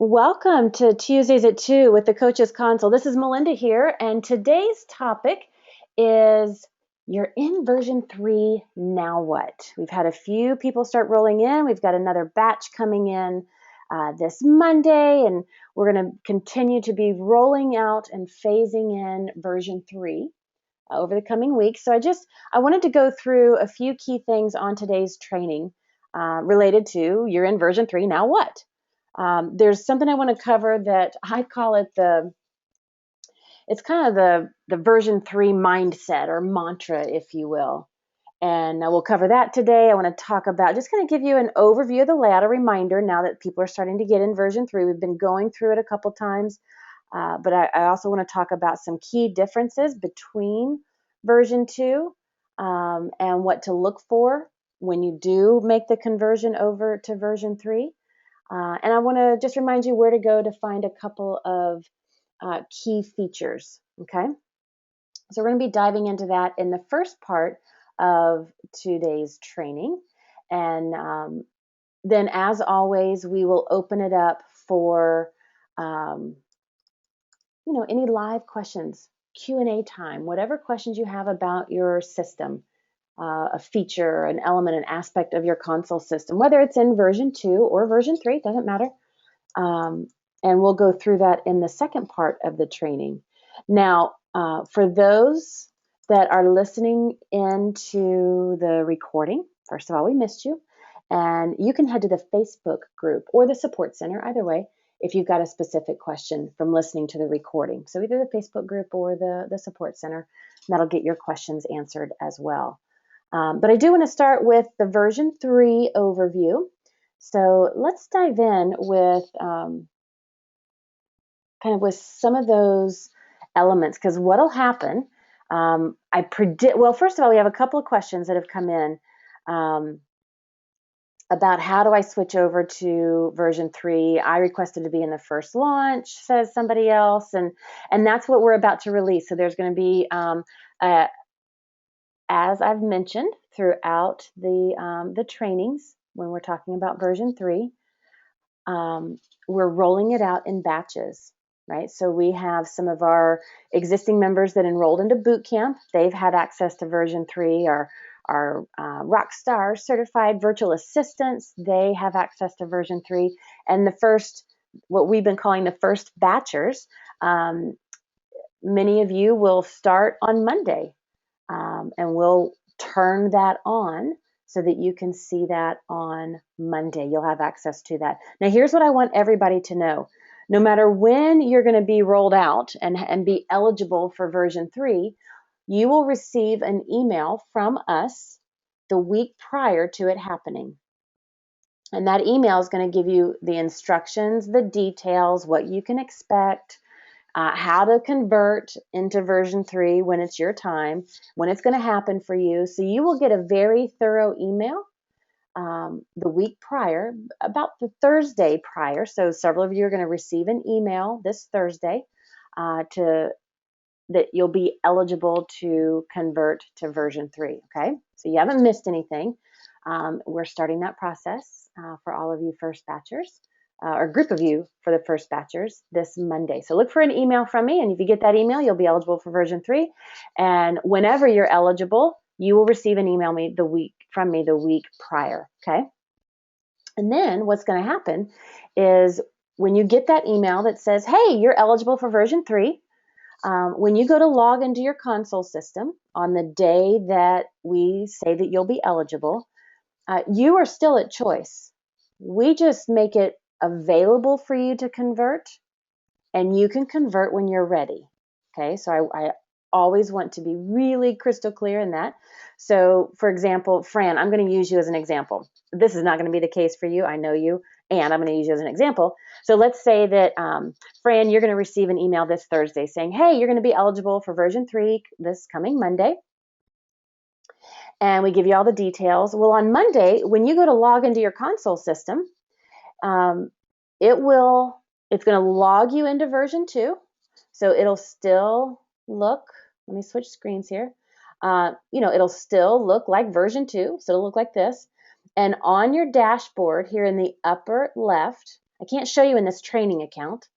Welcome to Tuesdays at 2 with the Coaches Console. This is Melinda here, and today's topic is you're in version 3, now what? We've had a few people start rolling in. We've got another batch coming in this Monday, and we're going to continue to be rolling out and phasing in version 3 over the coming weeks. So I wanted to go through a few key things on today's training related to you're in version 3, now what? There's something I want to cover that I call it it's kind of the version 3 mindset or mantra, if you will. And we'll cover that today. I want to talk about, just going to give you an overview of the layout, a reminder now that people are starting to get in version 3. We've been going through it a couple times, but I also want to talk about some key differences between version 2 and what to look for when you do make the conversion over to version 3. And I want to just remind you where to go to find a couple of key features, okay? So we're going to be diving into that in the first part of today's training. And then, as always, we will open it up for, any live questions, Q&A time, whatever questions you have about your system. A feature, an element, an aspect of your console system, whether it's in version 2 or version 3, doesn't matter. And we'll go through that in the second part of the training. Now, for those that are listening into the recording, first of all, we missed you. And you can head to the Facebook group or the support center, either way, if you've got a specific question from listening to the recording. So either the Facebook group or the support center, that'll get your questions answered as well. But I do want to start with the version 3 overview. So let's dive in with with some of those elements, because what'll happen, I predict, well, first of all, we have a couple of questions that have come in about how do I switch over to version 3. I requested to be in the first launch, says somebody else, and that's what we're about to release. So there's going to be as I've mentioned throughout the trainings, when we're talking about version 3, we're rolling it out in batches, right? So we have some of our existing members that enrolled into boot camp. They've had access to version 3. Our Rockstar certified virtual assistants, they have access to version 3. And the first, what we've been calling the first batchers, many of you will start on Monday. And we'll turn that on so that you can see that on Monday. You'll have access to that. Now, here's what I want everybody to know. No matter when you're going to be rolled out and be eligible for version 3, you will receive an email from us the week prior to it happening. And that email is going to give you the instructions, the details, what you can expect, how to convert into version 3 when it's your time, when it's going to happen for you. So you will get a very thorough email the week prior, about the Thursday prior. So several of you are going to receive an email this Thursday that you'll be eligible to convert to version 3. Okay, so you haven't missed anything. We're starting that process for all of you first batchers. Or group of you for the first batchers this Monday. So look for an email from me, and if you get that email, you'll be eligible for version 3. And whenever you're eligible, you will receive an email from me the week prior, okay? And then what's going to happen is when you get that email that says, hey, you're eligible for version 3, when you go to log into your console system on the day that we say that you'll be eligible, you are still at choice. We just make it available for you to convert, and you can convert when you're ready. Okay, so I always want to be really crystal clear in that. So for example, Fran, I'm going to use you as an example. This is not going to be the case for you. I know you, and I'm going to use you as an example. So let's say that Fran, you're going to receive an email this Thursday saying, hey, you're going to be eligible for version 3 this coming Monday. And we give you all the details. Well, on Monday, when you go to log into your console system, it's going to log you into version 2. So it'll still look, let me switch screens here. It'll still look like version 2. So it'll look like this. And on your dashboard here in the upper left, I can't show you in this training account.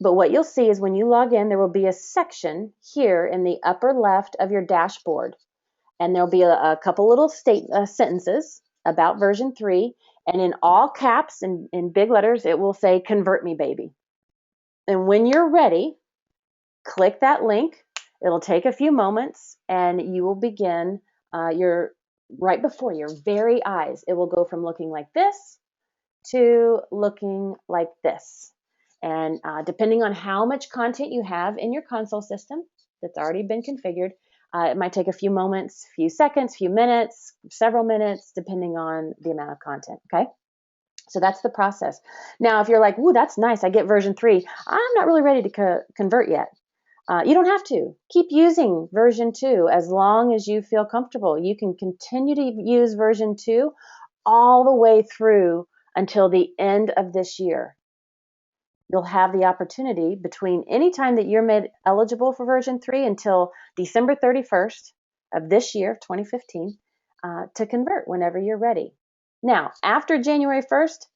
But what you'll see is when you log in, there will be a section here in the upper left of your dashboard. And there'll be a couple little sentences about version 3. And in all caps and in big letters, it will say, "Convert me, baby." And when you're ready, click that link. It'll take a few moments and you will begin right before your very eyes. It will go from looking like this to looking like this. And depending on how much content you have in your console system that's already been configured, it might take a few moments, few seconds, few minutes, several minutes, depending on the amount of content, okay? So that's the process. Now, if you're like, "Ooh, that's nice, I get version 3. I'm not really ready to convert yet." You don't have to. Keep using version 2 as long as you feel comfortable. You can continue to use version 2 all the way through until the end of this year. You'll have the opportunity between any time that you're made eligible for version 3 until December 31st of this year, 2015, to convert whenever you're ready. Now, after January 1st,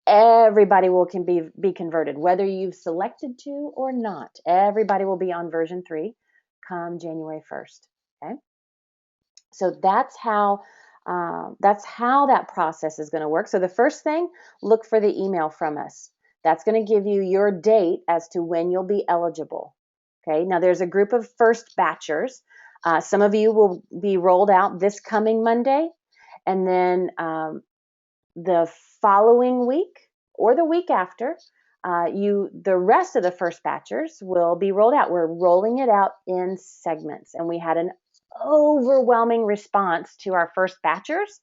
everybody can be converted, whether you've selected to or not. Everybody will be on version 3 come January 1st. Okay, so that's how that process is going to work. So the first thing, look for the email from us. That's going to give you your date as to when you'll be eligible. Okay, now there's a group of first batchers. Some of you will be rolled out this coming Monday, and then the following week or the week after, the rest of the first batchers will be rolled out. We're rolling it out in segments, and we had an overwhelming response to our first batchers.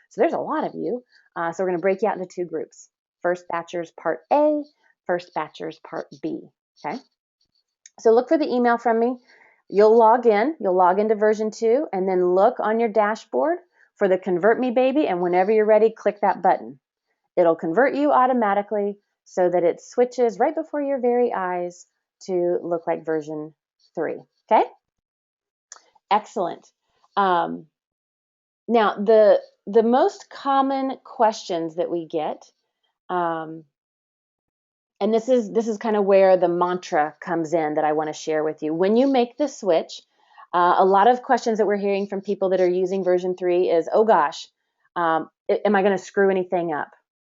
So there's a lot of you. So we're going to break you out into 2 groups. First batchers part A, first batchers part B. Okay. So look for the email from me. You'll log into version 2, and then look on your dashboard for the Convert Me Baby, and whenever you're ready, click that button. It'll convert you automatically so that it switches right before your very eyes to look like version 3. Okay? Excellent. Now, the most common questions that we get, and this is kind of where the mantra comes in that I want to share with you. When you make the switch, a lot of questions that we're hearing from people that are using version 3 is, "Oh gosh, am I going to screw anything up?"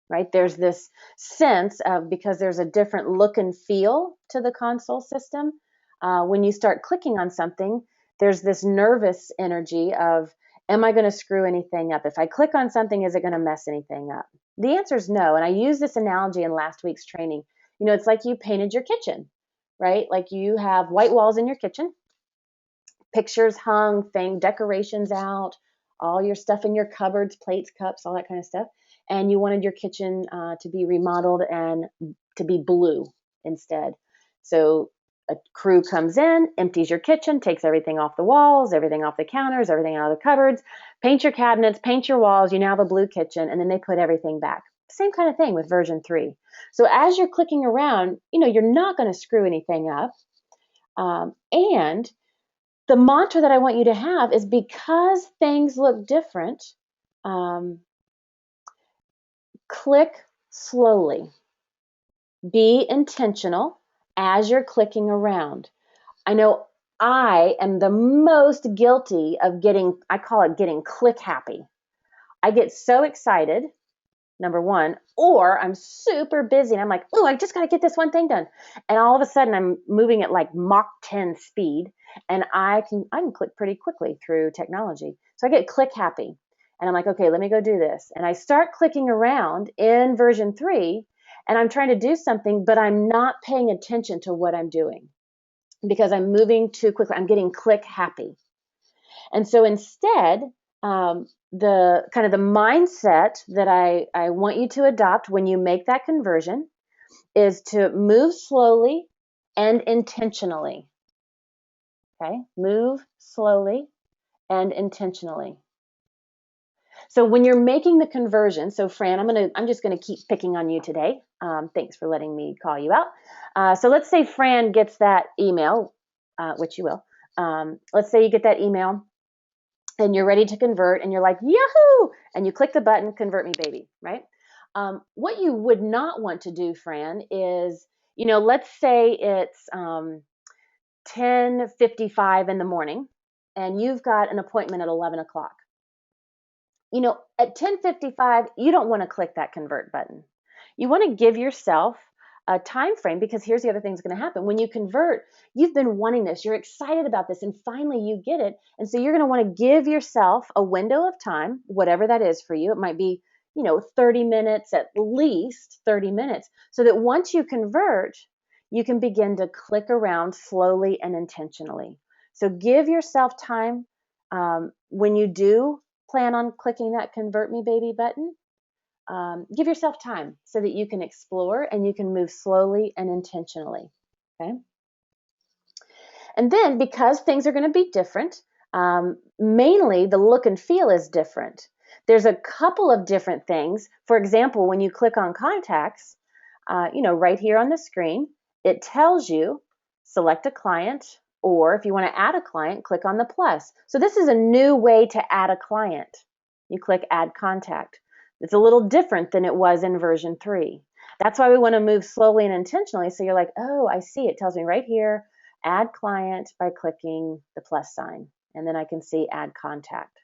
Right? There's this sense of, because there's a different look and feel to the console system, when you start clicking on something, there's this nervous energy of, "Am I going to screw anything up? If I click on something, is it going to mess anything up?" The answer is no. And I used this analogy in last week's training. It's like you painted your kitchen, right? Like you have white walls in your kitchen, pictures hung, decorations out, all your stuff in your cupboards, plates, cups, all that kind of stuff. And you wanted your kitchen to be remodeled and to be blue instead. So a crew comes in, empties your kitchen, takes everything off the walls, everything off the counters, everything out of the cupboards, paint your cabinets, paint your walls. You now have a blue kitchen, and then they put everything back. Same kind of thing with version 3. So as you're clicking around, you're not going to screw anything up. And the mantra that I want you to have is, because things look different, click slowly. Be intentional as you're clicking around. I know I am the most guilty of I call it getting click happy. I get so excited, number one, or I'm super busy and I'm like, "Oh, I just got to get this one thing done." And all of a sudden I'm moving at like Mach 10 speed, and I can click pretty quickly through technology. So I get click happy, and I'm like, "Okay, let me go do this." And I start clicking around in version 3, and I'm trying to do something, but I'm not paying attention to what I'm doing because I'm moving too quickly. I'm getting click happy. And so instead, the kind of the mindset that I want you to adopt when you make that conversion is to move slowly and intentionally. Okay? Move slowly and intentionally. So when you're making the conversion, so Fran, I'm just gonna keep picking on you today. Thanks for letting me call you out. So let's say Fran gets that email, which you will. Let's say you get that email and you're ready to convert, and you're like, "Yahoo!" And you click the button, "Convert Me Baby," right? What you would not want to do, Fran, is, let's say it's 10:55 in the morning and you've got an appointment at 11 o'clock. At 10:55, you don't want to click that convert button. You want to give yourself a time frame, because here's the other thing that's going to happen. When you convert, you've been wanting this, you're excited about this, and finally you get it. And so you're going to want to give yourself a window of time, whatever that is for you. It might be, 30 minutes, at least 30 minutes, so that once you convert, you can begin to click around slowly and intentionally. So give yourself time when you do plan on clicking that convert me baby button. Give yourself time so that you can explore and you can move slowly and intentionally. Okay. And then, because things are going to be different, mainly the look and feel is different. There's a couple of different things. For example, when you click on contacts, right here on the screen, it tells you select a client, or if you want to add a client, click on the plus. So this is a new way to add a client. You click add contact. It's a little different than it was in version 3. That's why we want to move slowly and intentionally. So you're like, oh, I see. It tells me right here, add client by clicking the plus sign. And then I can see add contact.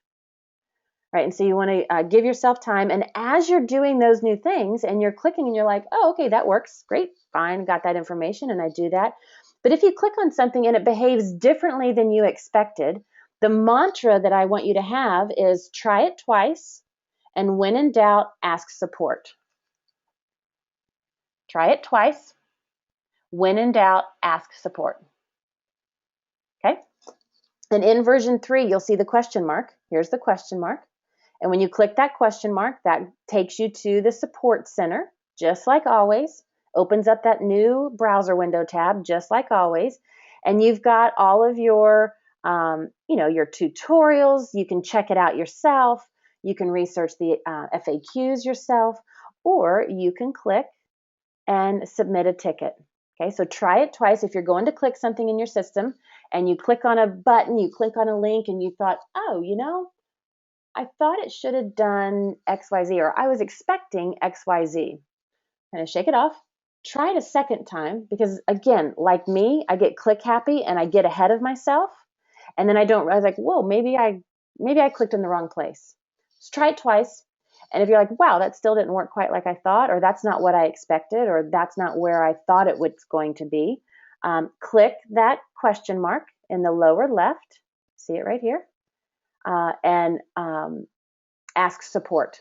Right, and so you want to give yourself time. And as you're doing those new things and you're clicking and you're like, oh, okay, that works. Great, fine, got that information, and I do that. But if you click on something and it behaves differently than you expected, the mantra that I want you to have is try it twice, and when in doubt, ask support. Try it twice. When in doubt, ask support. Okay? And in version 3, you'll see the question mark. Here's the question mark. And when you click that question mark, that takes you to the support center, just like always. Opens up that new browser window tab, just like always. And you've got all of your, your tutorials. You can check it out yourself. You can research the FAQs yourself, or you can click and submit a ticket. Okay, so try it twice. If you're going to click something in your system and you click on a button, you click on a link, and you thought, oh, I thought it should have done XYZ, or I was expecting XYZ. Kind of shake it off. Try it a second time, because again, like me, I get click happy and I get ahead of myself, and then I don't realize, like, whoa, maybe I clicked in the wrong place. So try it twice. And if you're like, wow, that still didn't work quite like I thought, or that's not what I expected, or that's not where I thought it was going to be, click that question mark in the lower left. See it right here. And ask support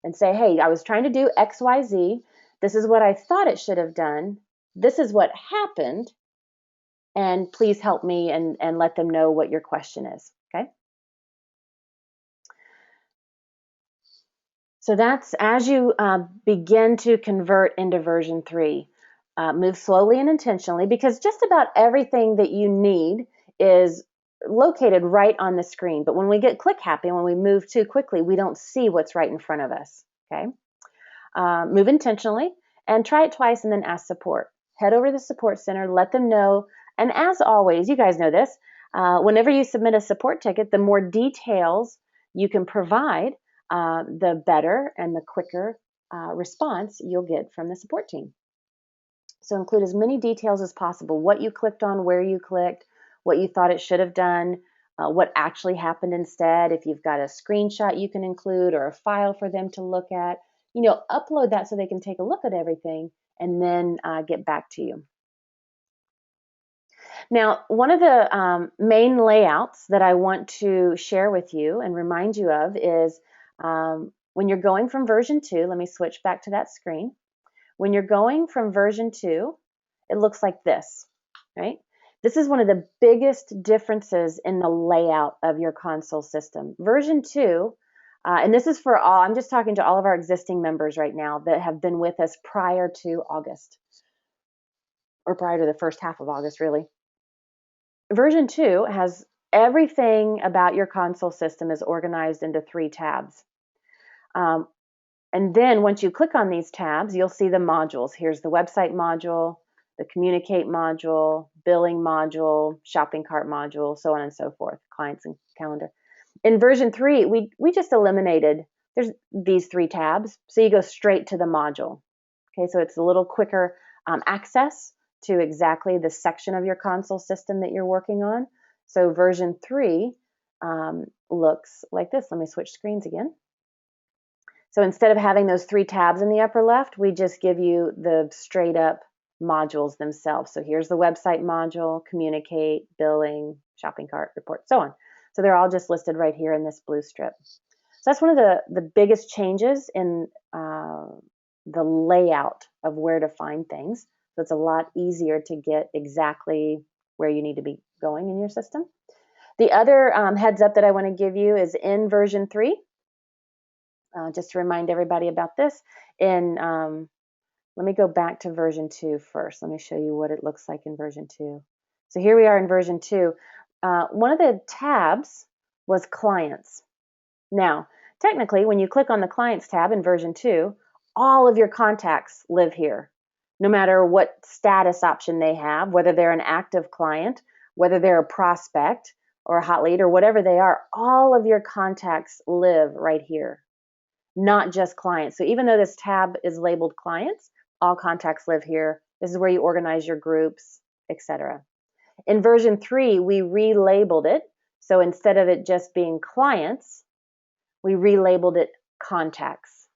and say, hey, I was trying to do XYZ. This is what I thought it should have done. This is what happened. And please help me, and let them know what your question is. Okay. So that's as you begin to convert into version 3. Move slowly and intentionally, because just about everything that you need is located right on the screen. But when we get click happy, when we move too quickly, we don't see what's right in front of us. Okay. Move intentionally and try it twice, and then ask support. Head over to the support center, let them know. And as always, you guys know this, whenever you submit a support ticket, the more details you can provide, the better and the quicker response you'll get from the support team. So include as many details as possible: what you clicked on, where you clicked, what you thought it should have done, what actually happened instead. If you've got a screenshot you can include, or a file for them to look at, upload that so they can take a look at everything and then get back to you. Now, one of the main layouts that I want to share with you and remind you of is when you're going from version 2, let me switch back to that screen. When you're going from version 2, it looks like this, right? This is one of the biggest differences in the layout of your console system. Version 2, and this is for all, I'm just talking to all of our existing members right now that have been with us prior to August, or prior to the first half of August, really. Version 2 has everything about your console system is organized into 3 tabs. And then once you click on these tabs, you'll see the modules. Here's the website module, the communicate module, billing module, shopping cart module, so on and so forth, clients and calendar. In version 3, we just eliminated there's these 3 tabs. So you go straight to the module. Okay, so it's a little quicker access to exactly the section of your console system that you're working on. So version 3 looks like this. Let me switch screens again. So instead of having those 3 tabs in the upper left, we just give you the straight up modules themselves. So here's the website module, communicate, billing, shopping cart, report, so on. So they're all just listed right here in this blue strip. So that's one of the biggest changes in the layout of where to find things. So it's a lot easier to get exactly where you need to be going in your system. The other heads up that I want to give you is in version 3. Just to remind everybody about this, let me go back to version 2 first. Let me show you what it looks like in version 2. So here we are in version 2. One of the tabs was clients. Now, technically, when you click on the clients tab in version 2, all of your contacts live here, no matter what status option they have, whether they're an active client, whether they're a prospect or a hot lead or whatever they are, all of your contacts live right here, not just clients. So even though this tab is labeled clients, all contacts live here. This is where you organize your groups, etc. In version 3, we relabeled it. So instead of it just being clients, we relabeled it contacts.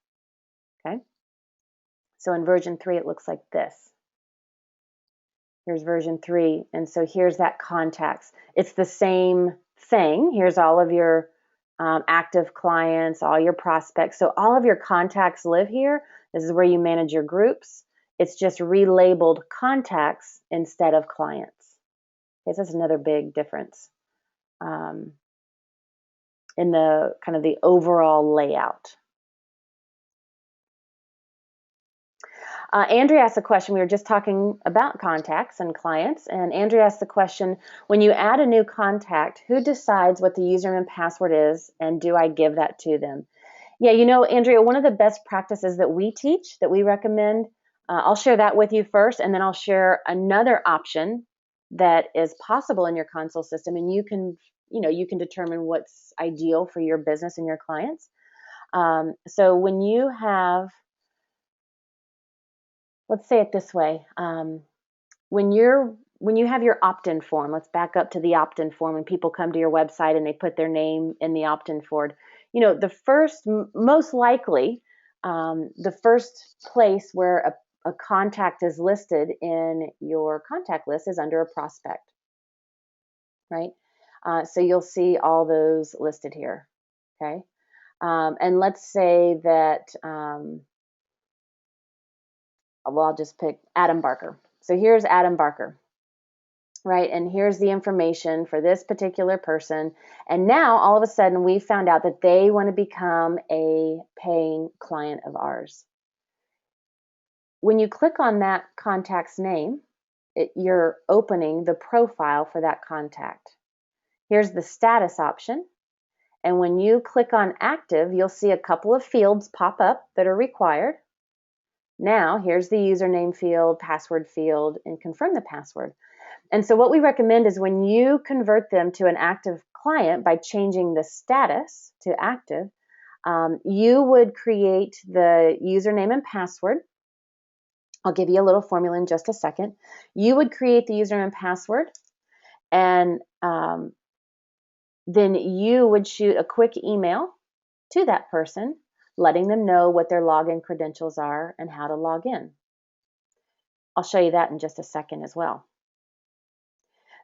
Okay. So in version 3, it looks like this. Here's version 3. And so here's that contacts. It's the same thing. Here's all of your active clients, all your prospects. So all of your contacts live here. This is where you manage your groups. It's just relabeled contacts instead of clients. Okay, so that's another big difference in the kind of the overall layout. Andrea asked a question. We were just talking about contacts and clients, and Andrea asked the question, when you add a new contact, who decides what the username and password is, and do I give that to them? Yeah, you know, Andrea, one of the best practices that we teach, that we recommend, I'll share that with you first, and then I'll share another option that is possible in your console system, and you can determine what's ideal for your business and your clients. So when you have, let's say it this way, when you have your opt-in form, let's back up to the opt-in form, and people come to your website and they put their name in the opt-in form. You know, most likely, the first place where a contact is listed in your contact list is under a prospect, right? So you'll see all those listed here, okay? And let's say that, well, I'll just pick Adam Barker. So here's Adam Barker, right? And here's the information for this particular person. And now all of a sudden we found out that they want to become a paying client of ours. When you click on that contact's name, you're opening the profile for that contact. Here's the status option. And when you click on active, you'll see a couple of fields pop up that are required. Now, here's the username field, password field, and confirm the password. And so what we recommend is when you convert them to an active client by changing the status to active, you would create the username and password. I'll give you a little formula in just a second. You would create the username and password, and then you would shoot a quick email to that person, letting them know what their login credentials are and how to log in. I'll show you that in just a second as well.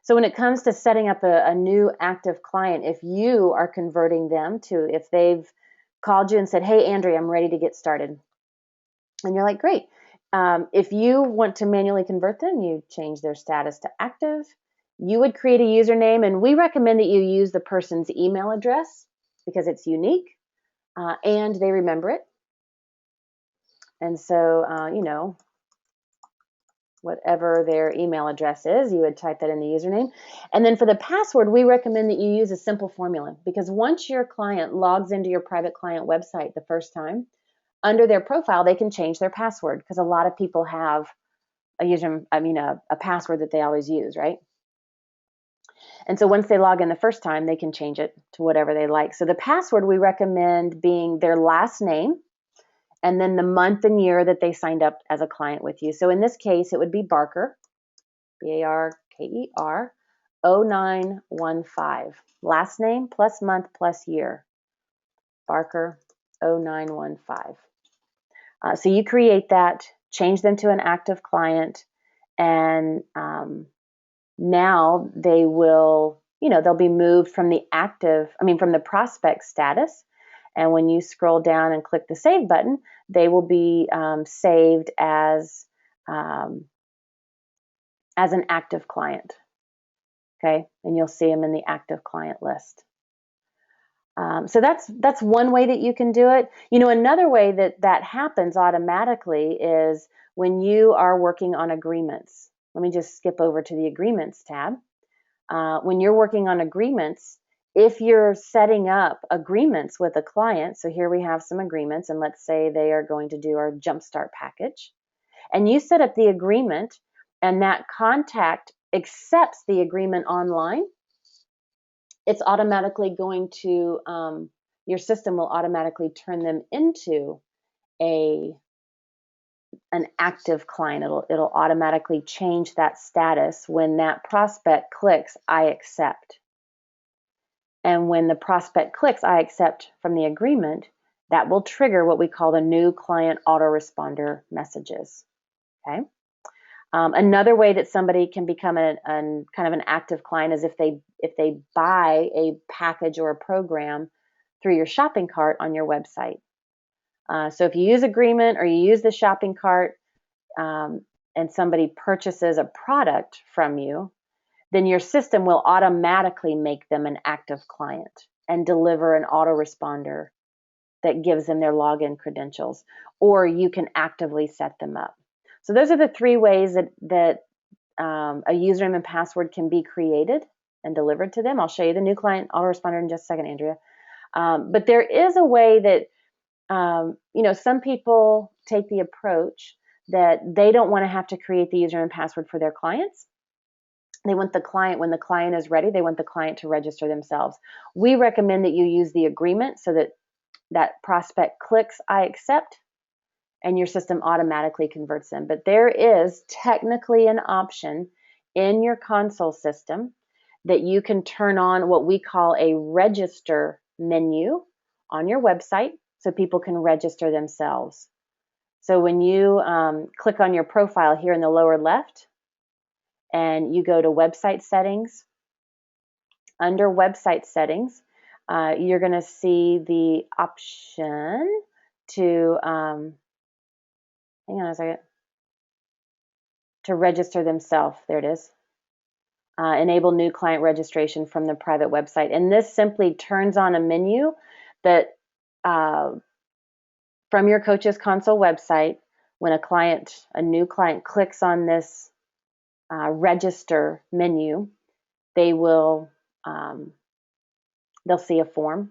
So when it comes to setting up a new active client, if you are converting them if they've called you and said, hey, Andrea, I'm ready to get started. And you're like, great. If you want to manually convert them, you change their status to active. You would create a username, and we recommend that you use the person's email address because it's unique and they remember it. And so, whatever their email address is, you would type that in the username. And then for the password, we recommend that you use a simple formula, because once your client logs into your private client website the first time, under their profile, they can change their password, because a lot of people have a password that they always use, right? And so once they log in the first time, they can change it to whatever they like. So the password we recommend being their last name and then the month and year that they signed up as a client with you. So in this case, it would be Barker, Barker, 0915. Last name plus month plus year, Barker 0915. So you create that, change them to an active client, and now they will, they'll be moved from from the prospect status. And when you scroll down and click the save button, they will be saved as an active client. Okay, and you'll see them in the active client list. So that's one way that you can do it. Another way that happens automatically is when you are working on agreements. Let me just skip over to the agreements tab. When you're working on agreements, if you're setting up agreements with a client, so here we have some agreements, and let's say they are going to do our Jumpstart package, and you set up the agreement, and that contact accepts the agreement online, it's automatically going to, your system will automatically turn them into an active client. It'll automatically change that status when that prospect clicks I accept. And when the prospect clicks I accept from the agreement, that will trigger what we call the new client autoresponder messages. Okay. Another way that somebody can become kind of an active client is if they buy a package or a program through your shopping cart on your website. So if you use agreement or you use the shopping cart and somebody purchases a product from you, then your system will automatically make them an active client and deliver an autoresponder that gives them their login credentials, or you can actively set them up. So those are the three ways that a username and password can be created and delivered to them. I'll show you the new client autoresponder in just a second, Andrea. But there is a way that, some people take the approach that they don't want to have to create the username and password for their clients. They want the client, when the client is ready, they want the client to register themselves. We recommend that you use the agreement so that prospect clicks I accept, and your system automatically converts them. But there is technically an option in your console system that you can turn on what we call a register menu on your website so people can register themselves. So when you click on your profile here in the lower left and you go to website settings, under website settings, you're going to see the option to hang on a second, to register themselves. There it is. Enable new client registration from the private website. And this simply turns on a menu that from your Coaches Console website, when a new client clicks on this register menu, they'll see a form,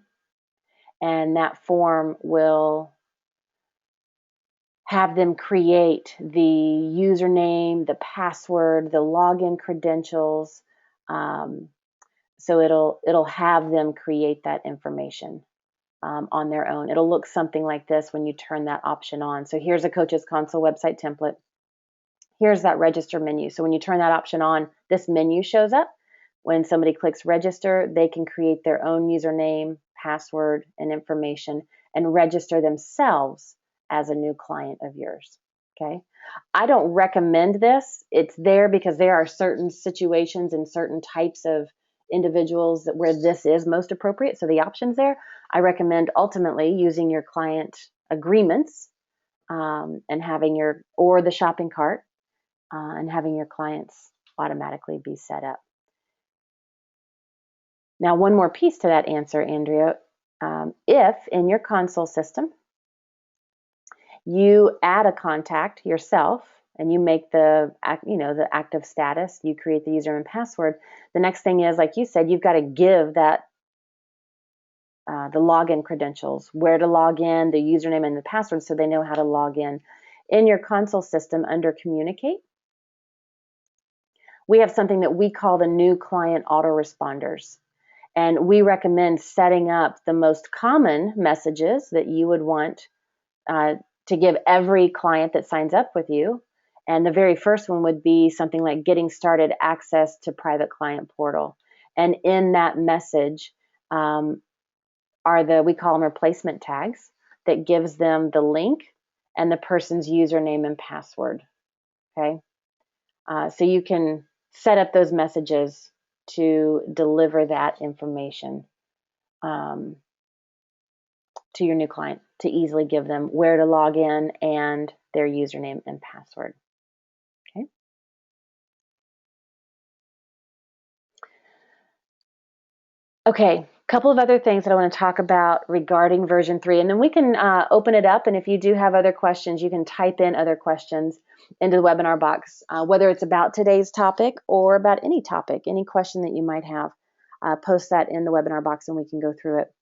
and that form will have them create the username, the password, the login credentials. So it'll have them create that information on their own. It'll look something like this when you turn that option on. So here's a Coaches Console website template. Here's that register menu. So when you turn that option on, this menu shows up. When somebody clicks register, they can create their own username, password, and information and register themselves as a new client of yours. Okay. I don't recommend this. It's there because there are certain situations and certain types of individuals where this is most appropriate. So the option's there. I recommend ultimately using your client agreements and having or the shopping cart and having your clients automatically be set up. Now, one more piece to that answer, Andrea. If in your console system you add a contact yourself and you make the active status, you create the username and password, the next thing is, like you said, you've got to give that the login credentials, where to log in, the username and the password, so they know how to log in. In your console system under Communicate, we have something that we call the new client autoresponders. And we recommend setting up the most common messages that you would want to give every client that signs up with you. And the very first one would be something like getting started access to private client portal. And in that message we call them replacement tags that gives them the link and the person's username and password. Okay. So you can set up those messages to deliver that information to your new client, to easily give them where to log in and their username and password. Okay. Okay, couple of other things that I want to talk about regarding version 3, and then we can open it up, and if you do have other questions, you can type in other questions into the webinar box, whether it's about today's topic or about any topic, any question that you might have. Post that in the webinar box and we can go through it.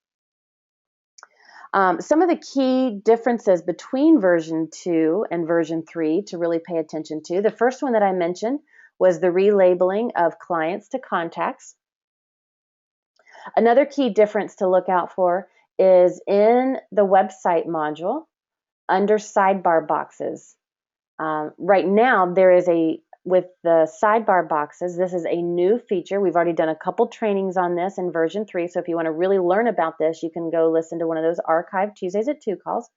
Some of the key differences between version 2 and version 3 to really pay attention to. The first one that I mentioned was the relabeling of clients to contacts. Another key difference to look out for is in the website module under sidebar boxes. Right now, with the sidebar boxes, this is a new feature. We've already done a couple trainings on this in version 3. So if you want to really learn about this, you can go listen to one of those archived Tuesdays at 2 calls.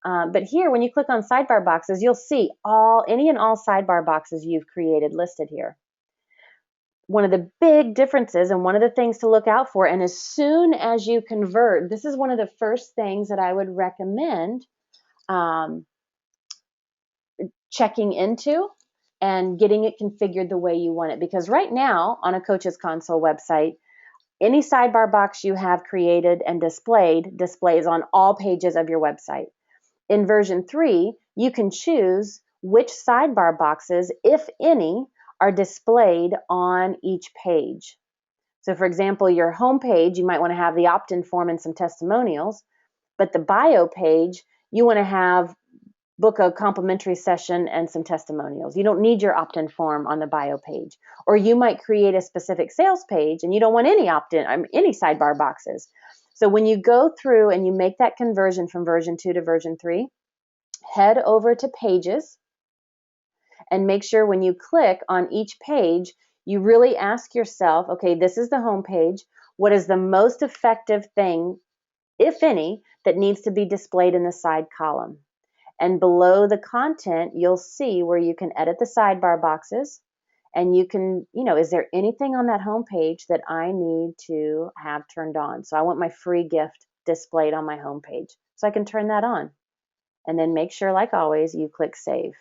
But here, when you click on sidebar boxes, you'll see any and all sidebar boxes you've created listed here. One of the big differences and one of the things to look out for, and as soon as you convert, this is one of the first things that I would recommend checking into and getting it configured the way you want it. Because right now on a Coaches Console website, any sidebar box you have created and displayed displays on all pages of your website. In version 3, you can choose which sidebar boxes, if any, are displayed on each page. So for example, your home page, you might want to have the opt-in form and some testimonials, but the bio page, you want to have book a complimentary session and some testimonials. You don't need your opt-in form on the bio page. Or you might create a specific sales page and you don't want any opt-in, any sidebar boxes. So when you go through and you make that conversion from version 2 to version 3, head over to pages and make sure when you click on each page, you really ask yourself, okay, this is the home page. What is the most effective thing, if any, that needs to be displayed in the side column? And below the content, you'll see where you can edit the sidebar boxes. And you can, is there anything on that home page that I need to have turned on? So I want my free gift displayed on my home page. So I can turn that on. And then make sure, like always, you click save.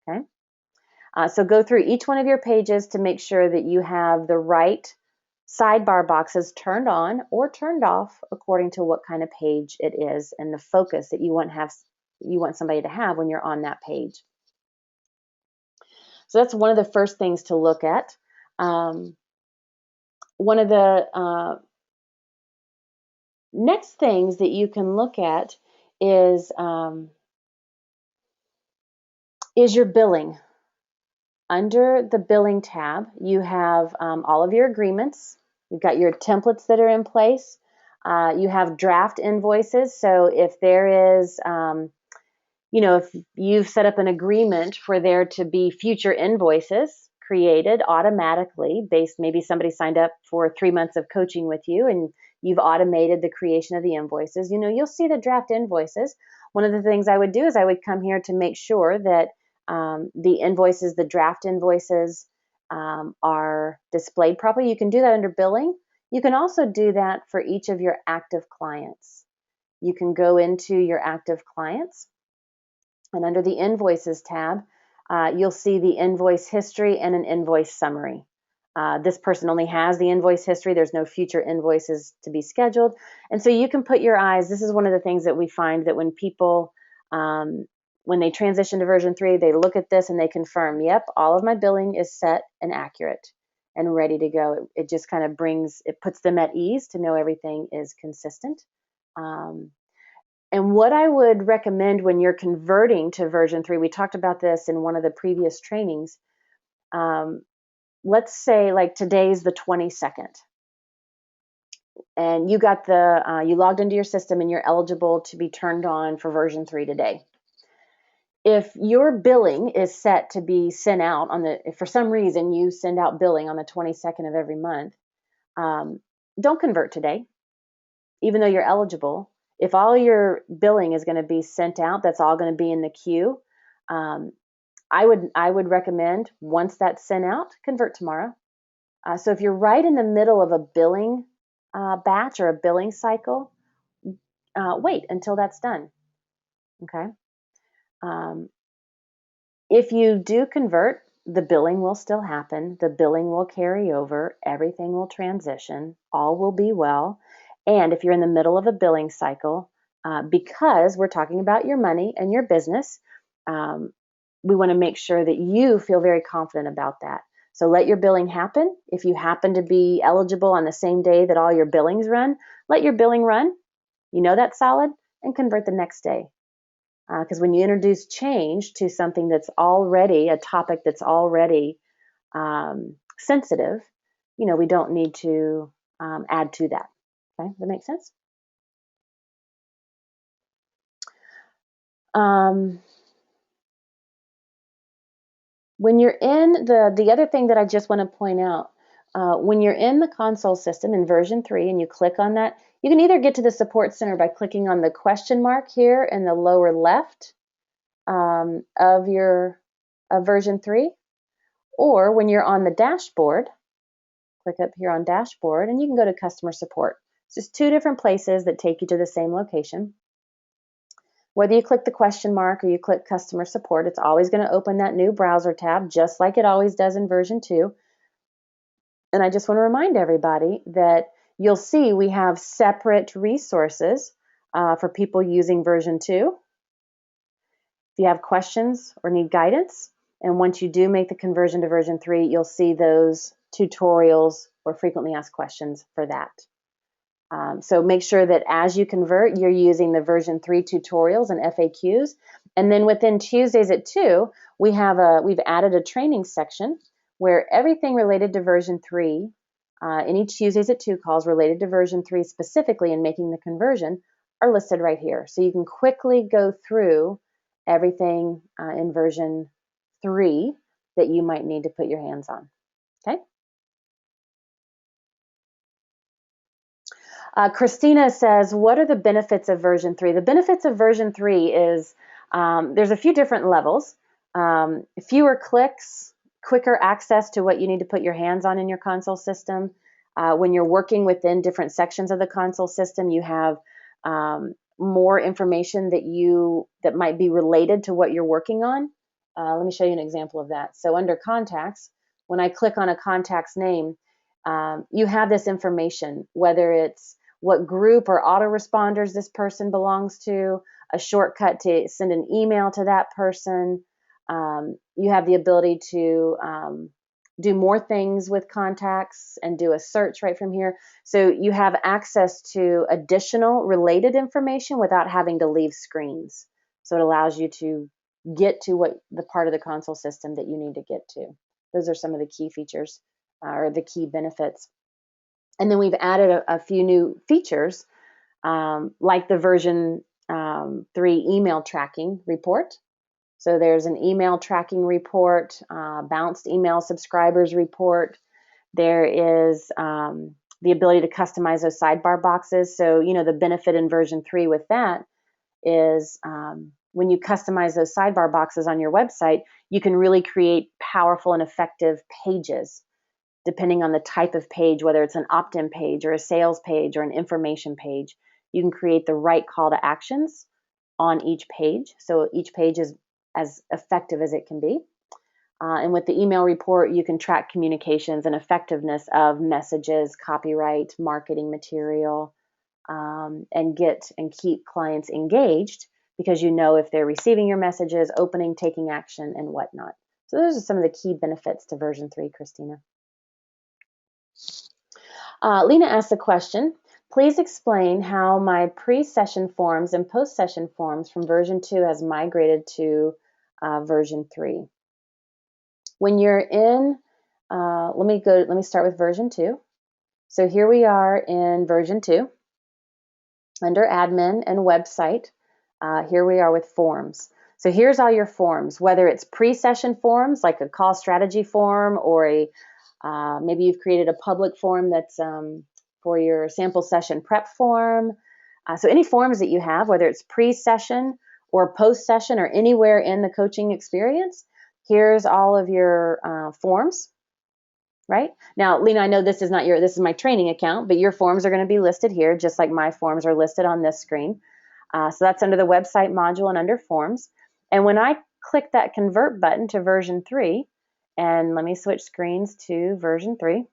Okay. So go through each one of your pages to make sure that you have the right sidebar boxes turned on or turned off according to what kind of page it is and the focus that you want somebody to have when you're on that page. So that's one of the first things to look at. One of the next things that you can look at is your billing. Under the billing tab, you have all of your agreements. You've got your templates that are in place. You have draft invoices. So if there is, if you've set up an agreement for there to be future invoices created automatically maybe somebody signed up for 3 months of coaching with you and you've automated the creation of the invoices, you'll see the draft invoices. One of the things I would do is I would come here to make sure that the draft invoices are displayed properly. You can do that under billing. You can also do that for each of your active clients. You can go into your active clients, and under the Invoices tab, you'll see the invoice history and an invoice summary. This person only has the invoice history. There's no future invoices to be scheduled. And so you can put your eyes. This is one of the things that we find that when people, when they transition to version 3, they look at this and they confirm, yep, all of my billing is set and accurate and ready to go. It just kind of puts them at ease to know everything is consistent. And what I would recommend when you're converting to version 3, we talked about this in one of the previous trainings, let's say like today's the 22nd, and you got you logged into your system and you're eligible to be turned on for version 3 today. If your billing is set to be sent out if for some reason you send out billing on the 22nd of every month, don't convert today, even though you're eligible. If all your billing is going to be sent out, that's all going to be in the queue. I would recommend, once that's sent out, convert tomorrow. So if you're right in the middle of a billing batch or a billing cycle, wait until that's done. Okay. If you do convert, the billing will still happen. The billing will carry over. Everything will transition. All will be well. And if you're in the middle of a billing cycle, because we're talking about your money and your business, we want to make sure that you feel very confident about that. So let your billing happen. If you happen to be eligible on the same day that all your billings run, let your billing run. You know that's solid, and convert the next day. Because when you introduce change to something that's already a topic that's already sensitive, we don't need to add to that. Okay, that makes sense? When you're in the other thing that I just want to point out, when you're in the console system in version 3 and you click on that, you can either get to the support center by clicking on the question mark here in the lower left of version 3, or when you're on the dashboard, click up here on dashboard and you can go to customer support. It's just two different places that take you to the same location. Whether you click the question mark or you click customer support, it's always going to open that new browser tab just like it always does in version 2. And I just want to remind everybody that you'll see we have separate resources for people using version 2. If you have questions or need guidance, and once you do make the conversion to version 3, you'll see those tutorials or frequently asked questions for that. So make sure that as you convert, you're using the version 3 tutorials and FAQs. And then within Tuesdays at 2, we've added a training section where everything related to version 3, any Tuesdays at 2 calls related to version 3 specifically in making the conversion are listed right here. So you can quickly go through everything in version 3 that you might need to put your hands on. Okay? Christina says, what are the benefits of version 3? The benefits of version 3 is there's a few different levels. Fewer clicks, quicker access to what you need to put your hands on in your console system. When you're working within different sections of the console system, you have more information that might be related to what you're working on. Let me show you an example of that. So under contacts, when I click on a contact's name, you have this information, whether it's what group or autoresponders this person belongs to, a shortcut to send an email to that person. You have the ability to do more things with contacts and do a search right from here. So you have access to additional related information without having to leave screens. So it allows you to get to the part of the console system that you need to get to. Those are some of the key features or the key benefits. And then we've added a few new features like the version 3 email tracking report. So there's an email tracking report, bounced email subscribers report. There is the ability to customize those sidebar boxes. So, the benefit in version 3 with that is when you customize those sidebar boxes on your website, you can really create powerful and effective pages depending on the type of page, whether it's an opt-in page or a sales page or an information page. You can create the right call to actions on each page. So each page is as effective as it can be. And with the email report, you can track communications and effectiveness of messages, copyright, marketing material, and keep clients engaged because you know if they're receiving your messages, opening, taking action, and whatnot. So those are some of the key benefits to version 3, Christina. Lena asked the question, please explain how my pre-session forms and post-session forms from version 2 has migrated to version 3. When you're in let me start with version 2. So here we are in version 2 under admin and website. Here we are with forms. So here's all your forms, whether it's pre-session forms like a call strategy form, or maybe you've created a public form that's for your sample session prep form. So any forms that you have, whether it's pre-session or post-session or anywhere in the coaching experience, here's all of your forms. Right? Now, Lena, I know this is my training account, but your forms are going to be listed here, just like my forms are listed on this screen. So that's under the website module and under forms. And when I click that convert button to version 3, and let me switch screens to version 3.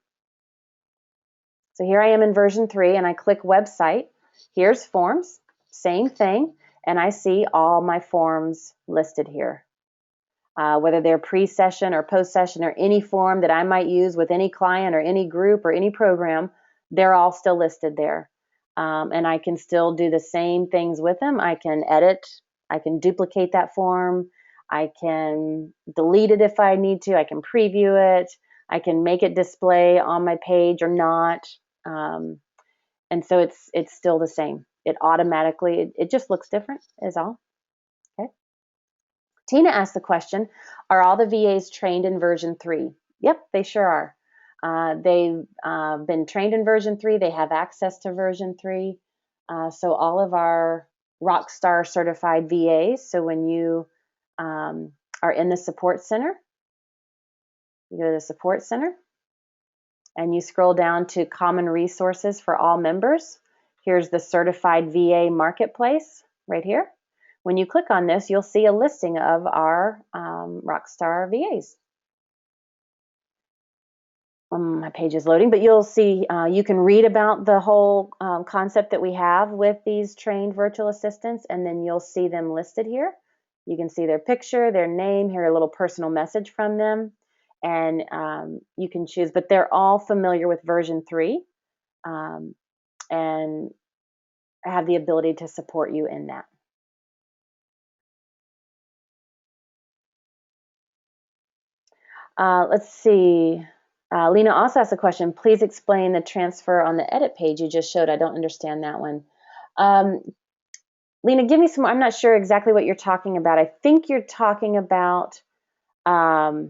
So here I am in version 3, and I click website. Here's forms, same thing, and I see all my forms listed here. Whether they're pre-session or post-session or any form that I might use with any client or any group or any program, they're all still listed there. And I can still do the same things with them. I can edit, I can duplicate that form, I can delete it if I need to, I can preview it, I can make it display on my page or not. And so it's still the same. It automatically, it just looks different is all. Okay. Tina asked the question, are all the VAs trained in version 3? Yep, they sure are. They've been trained in version 3. They have access to version 3. So all of our Rockstar certified VAs, so when you are in the support center, you go to the support center and you scroll down to common resources for all members. Here's the certified VA marketplace right here. When you click on this, you'll see a listing of our Rockstar VAs. My page is loading, but you'll see you can read about the whole concept that we have with these trained virtual assistants, and then you'll see them listed here. You can see their picture, their name, hear a little personal message from them, and you can choose, but they're all familiar with version 3 and have the ability to support you in that. Let's see. Lena also asked a question. Please explain the transfer on the edit page you just showed. I don't understand that one. Lena, give me some more. I'm not sure exactly what you're talking about. I think you're talking about, I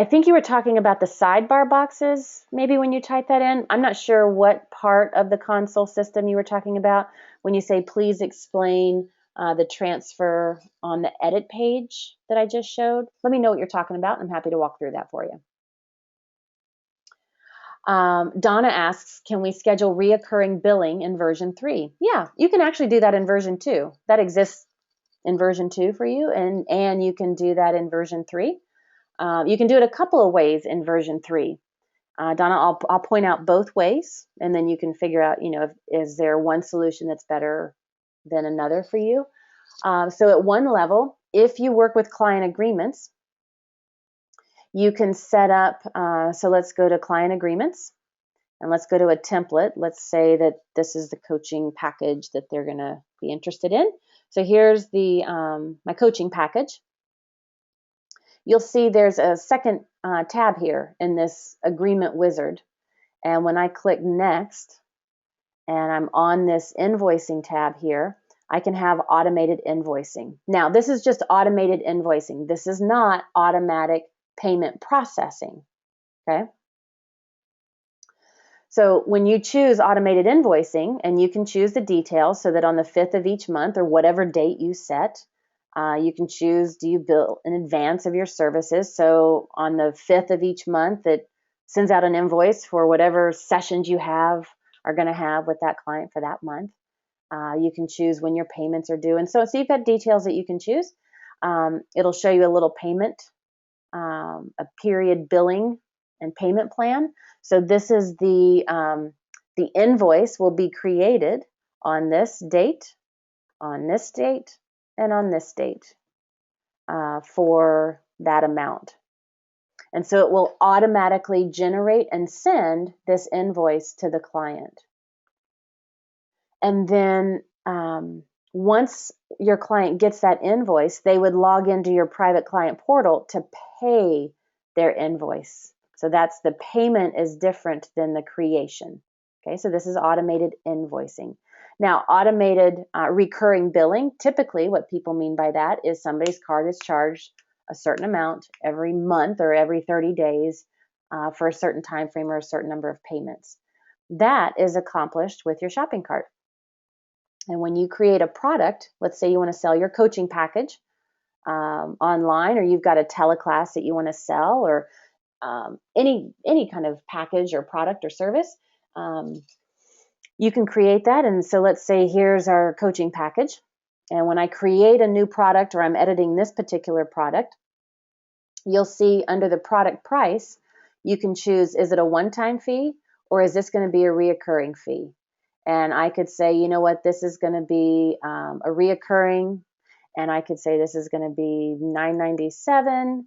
think you were talking about the sidebar boxes, maybe when you type that in. I'm not sure what part of the console system you were talking about when you say, please explain the transfer on the edit page that I just showed. Let me know what you're talking about. I'm happy to walk through that for you. Donna asks, can we schedule reoccurring billing in version 3? Yeah, you can actually do that in version 2. That exists in version 2 for you, and you can do that in version 3. You can do it a couple of ways in version 3. Donna, I'll point out both ways, and then you can figure out, is there one solution that's better than another for you? So at one level, if you work with client agreements, you can set up, so let's go to client agreements, and let's go to a template. Let's say that this is the coaching package that they're going to be interested in. So here's my coaching package. You'll see there's a second tab here in this agreement wizard. And when I click next, and I'm on this invoicing tab here, I can have automated invoicing. Now, this is just automated invoicing. This is not automatic payment processing, okay? So when you choose automated invoicing, and you can choose the details so that on the 5th of each month or whatever date you set, you can choose, do you bill in advance of your services? So on the 5th of each month, it sends out an invoice for whatever sessions you are going to have with that client for that month. You can choose when your payments are due. And so you've got details that you can choose. It'll show you a little payment, a period billing and payment plan. So this is the invoice will be created on this date, on this date, and on this date for that amount. And so it will automatically generate and send this invoice to the client. And then once your client gets that invoice, they would log into your private client portal to pay their invoice. So that's the payment is different than the creation. Okay, so this is automated invoicing. Now, automated recurring billing, typically what people mean by that is somebody's card is charged a certain amount every month or every 30 days for a certain time frame or a certain number of payments. That is accomplished with your shopping cart. And when you create a product, let's say you want to sell your coaching package online, or you've got a teleclass that you want to sell, or any kind of package or product or service, you can create that. And so let's say here's our coaching package. And when I create a new product, or I'm editing this particular product, you'll see under the product price, you can choose, is it a one-time fee, or is this going to be a reoccurring fee? And I could say, you know what, this is going to be a reoccurring, and I could say this is going to be $9.97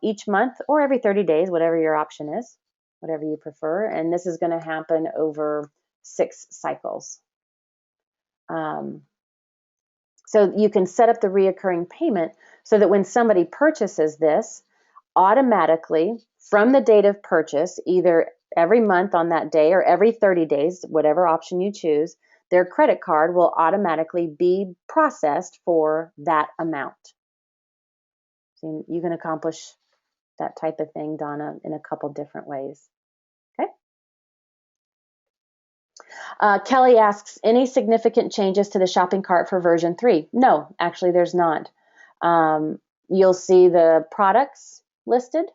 each month or every 30 days, whatever your option is, whatever you prefer. And this is going to happen over 6 cycles. So you can set up the reoccurring payment so that when somebody purchases this, automatically from the date of purchase, either every month on that day or every 30 days, whatever option you choose, their credit card will automatically be processed for that amount. So you can accomplish that type of thing, Donna, in a couple different ways. Okay. Kelly asks, any significant changes to the shopping cart for version 3? No, actually there's not. You'll see the products listed.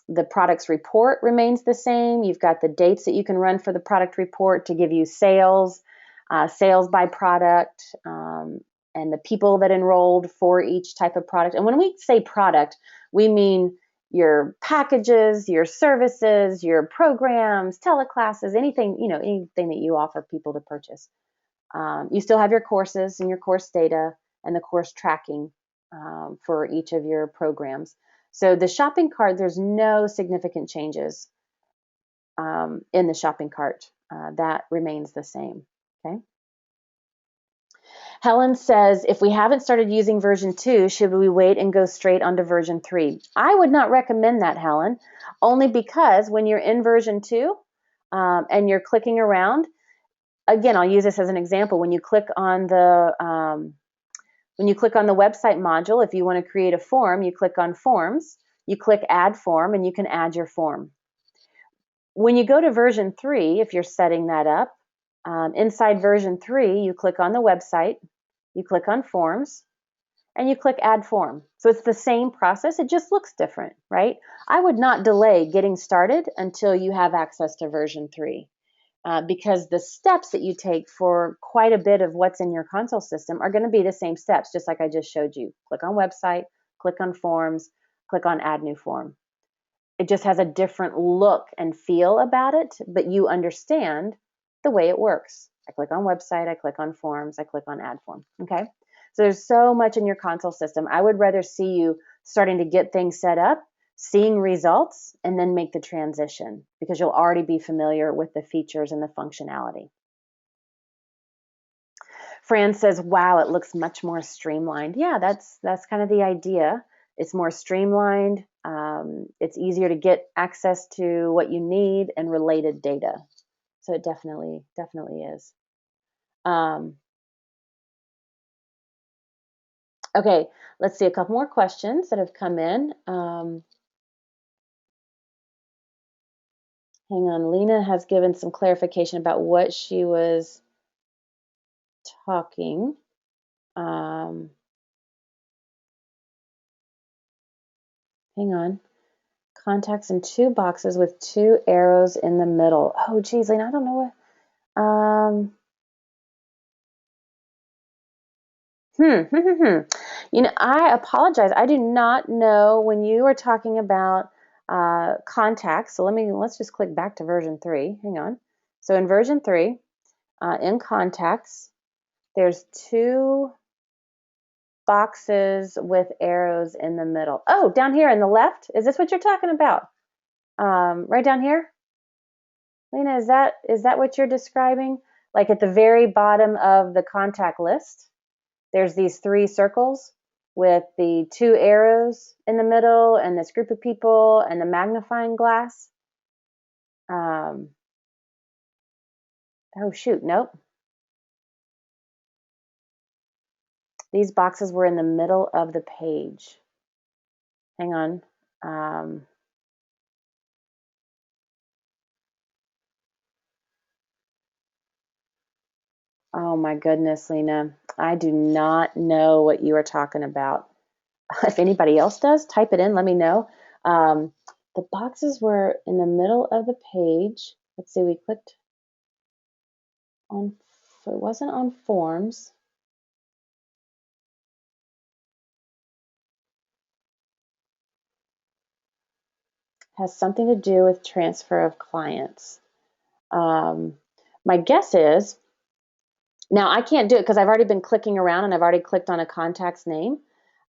The products report remains the same. You've got the dates that you can run for the product report to give you sales, sales by product, and the people that enrolled for each type of product. And when we say product, we mean your packages, your services, your programs, teleclasses, anything that you offer people to purchase. You still have your courses and your course data and the course tracking for each of your programs. So the shopping cart, there's no significant changes in the shopping cart. That remains the same. Okay. Helen says, if we haven't started using version 2, should we wait and go straight onto version 3? I would not recommend that, Helen, only because when you're in version 2 and you're clicking around, again, I'll use this as an example. When you click on the website module, if you want to create a form, you click on Forms, you click Add Form, and you can add your form. When you go to version 3, if you're setting that up, inside version 3, you click on the website, you click on Forms, and you click Add Form. So it's the same process, it just looks different, right? I would not delay getting started until you have access to version 3. Because the steps that you take for quite a bit of what's in your console system are going to be the same steps, just like I just showed you. Click on website, click on forms, click on add new form. It just has a different look and feel about it, but you understand the way it works. I click on website, I click on forms, I click on add form. Okay, so there's so much in your console system. I would rather see you starting to get things set up, seeing results, and then make the transition, because you'll already be familiar with the features and the functionality. Fran says, wow, it looks much more streamlined. Yeah, that's kind of the idea. It's more streamlined. It's easier to get access to what you need and related data. So it definitely is. Okay, let's see a couple more questions that have come in. Hang on, Lena has given some clarification about what she was talking. Hang on. Contacts in 2 boxes with 2 arrows in the middle. Oh, geez, Lena, I don't know what. I apologize. I do not know when you are talking about contacts. So let's just click back to version 3. Hang on. So in version 3, in contacts, there's 2 boxes with arrows in the middle. Oh, down here in the left. Is this what you're talking about? Right down here? Lena, is that what you're describing? like at the very bottom of the contact list, there's these 3 circles with the 2 arrows in the middle and this group of people and the magnifying glass. Oh shoot, nope. These boxes were in the middle of the page. Hang on. Oh my goodness, Lena. I do not know what you are talking about. If anybody else does, type it in, let me know. The boxes were in the middle of the page. Let's see, we clicked on, it wasn't on forms. Has something to do with transfer of clients. My guess is, now I can't do it because I've already been clicking around and I've already clicked on a contact's name.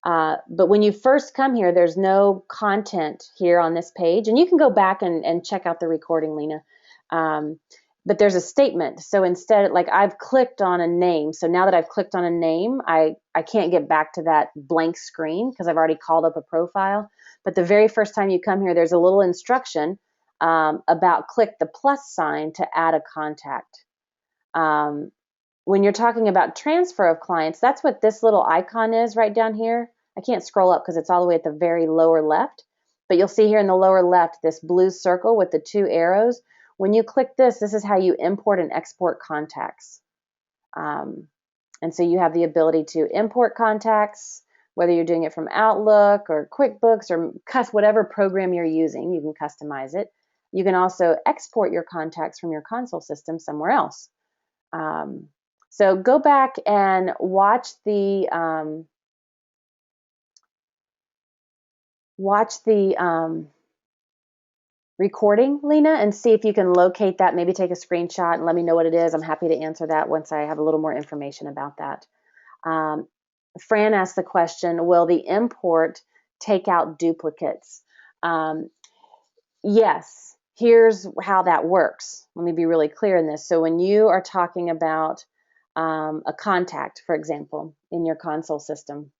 But when you first come here, there's no content here on this page. And you can go back and check out the recording, Lena. But there's a statement. So instead, like I've clicked on a name. So now that I've clicked on a name, I can't get back to that blank screen because I've already called up a profile. But the very first time you come here, there's a little instruction about click the plus sign to add a contact. When you're talking about transfer of clients, that's what this little icon is right down here. I can't scroll up because it's all the way at the very lower left, but you'll see here in the lower left this blue circle with the 2 arrows. When you click this, this is how you import and export contacts. And so you have the ability to import contacts, whether you're doing it from Outlook or QuickBooks or whatever program you're using, you can customize it. You can also export your contacts from your console system somewhere else. So go back and watch the recording, Lena, and see if you can locate that. Maybe take a screenshot and let me know what it is. I'm happy to answer that once I have a little more information about that. Fran asked the question, will the import take out duplicates? Yes, here's how that works. Let me be really clear in this. So when you are talking about a contact, for example, in your console system,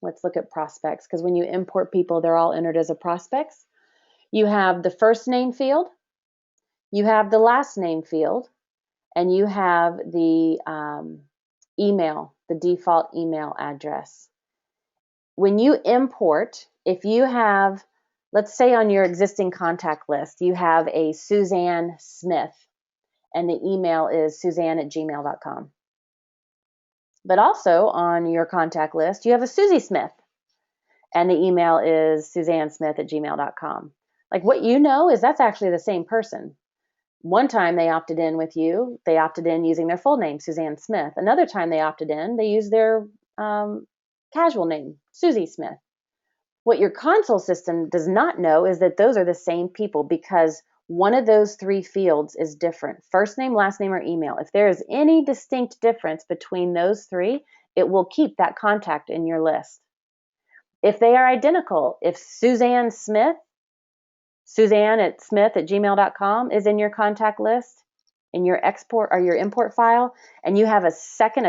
let's look at prospects, because when you import people, they're all entered as a prospects. You have the first name field, you have the last name field, and you have the email, the default email address. When you import, if you have, let's say on your existing contact list, you have a Suzanne Smith, and the email is suzanne@gmail.com. But also on your contact list, you have a Susie Smith, and the email is suzannesmith@gmail.com. Like what you know is that's actually the same person. One time they opted in with you, they opted in using their full name, Suzanne Smith. Another time they opted in, they used their casual name, Susie Smith. What your console system does not know is that those are the same people because one of those 3 fields is different. First name, last name, or email. If there is any distinct difference between those 3, it will keep that contact in your list. If they are identical, if Suzanne Smith, Suzanne@smith@gmail.com is in your contact list, in your export or your import file, and you have a